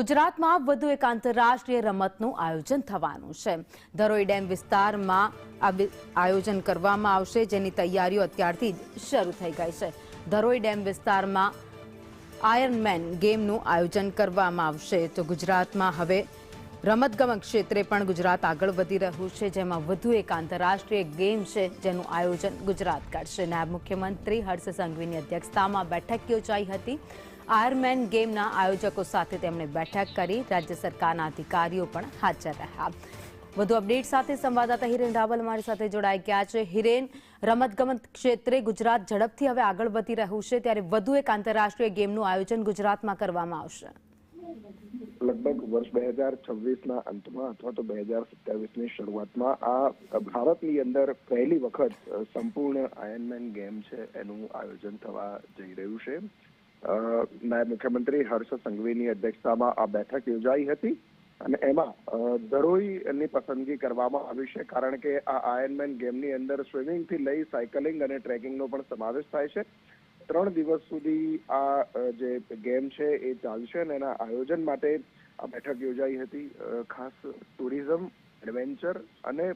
ગુજરાતમાં વધુ એક આંતરરાષ્ટ્રીય રમતનું આયોજન થવાનું છે। ધરોઈ ડેમ વિસ્તારમાં આયોજન કરવામાં આવશે, જેની તૈયારીઓ અત્યારથી જ શરૂ થઈ ગઈ છે। ધરોઈ ડેમ વિસ્તારમાં આયર્નમેન ગેમનું આયોજન કરવામાં આવશે। તો ગુજરાતમાં હવે રમતગમત ક્ષેત્રે પણ ગુજરાત આગળ વધી રહ્યું છે, જેમાં વધુ એક આંતરરાષ્ટ્રીય ગેમ છે જેનું આયોજન ગુજરાત કરશે। નાયબ મુખ્યમંત્રી હર્ષ સંઘવીની અધ્યક્ષતામાં બેઠક યોજાઈ હતી। આયર્નમેન ગેમના આયોજકો સાથે તેમણે બેઠક કરી। રાજ્ય સરકારના અધિકારીઓ પણ હાજર રહ્યા। વધુ અપડેટ સાથે સંવાદદાતા હિરેન રાવલ અમારી સાથે જોડાઈ ગયા છે। હિરેન, રમતગમત ક્ષેત્રે ગુજરાત ઝડપથી હવે આગળ વધી રહ્યું છે, ત્યારે વધુ એક આંતરરાષ્ટ્રીય ગેમનું આયોજન ગુજરાતમાં કરવામાં આવશે। લગભગ વર્ષ 2026ના અંતમાં અથવા તો 2027ની શરૂઆતમાં આ ભારતની અંદર પહેલી વખત સંપૂર્ણ આયર્નમેન ગેમ છે એનું આયોજન થવા જઈ રહ્યું છે। નાયબ મુખ્યમંત્રી હર્ષ સંઘવીની અધ્યક્ષતામાં આ બેઠક યોજાઈ હતી અને એમાં ધરોઈની પસંદગી કરવામાં આવી છે, કારણ કે આ આયર્નમેન ગેમની અંદર સ્વિમિંગથી લઈ સાયકલિંગ અને ટ્રેકિંગનો પણ સમાવેશ થાય છે। 3 દિવસ સુધી આ જે ગેમ છે એ ચાલશે અને એના આયોજન માટે આ બેઠક યોજાઈ હતી। ખાસ ટુરિઝમ, એડવેન્ચર અને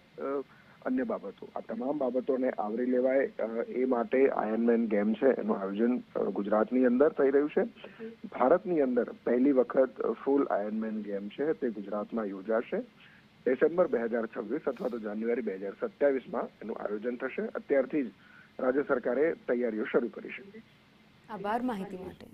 અન્ય બાબતો, આ તમામ બાબતોને આવરી લેવાય એ માટે આયર્નમેન ગેમ છે એનું આયોજન ગુજરાતની અંદર થઈ રહ્યું છે। ભારતની અંદર પહેલી વખત ફૂલ આયર્નમેન ગેમ છે તે ગુજરાતમાં યોજાશે। ડિસેમ્બર 2026 અથવા તો જાન્યુઆરી 2027માં એનું આયોજન થશે। અત્યારથી જ રાજ્ય સરકારે તૈયારીઓ શરૂ કરી છે। આભાર માહિતી માટે।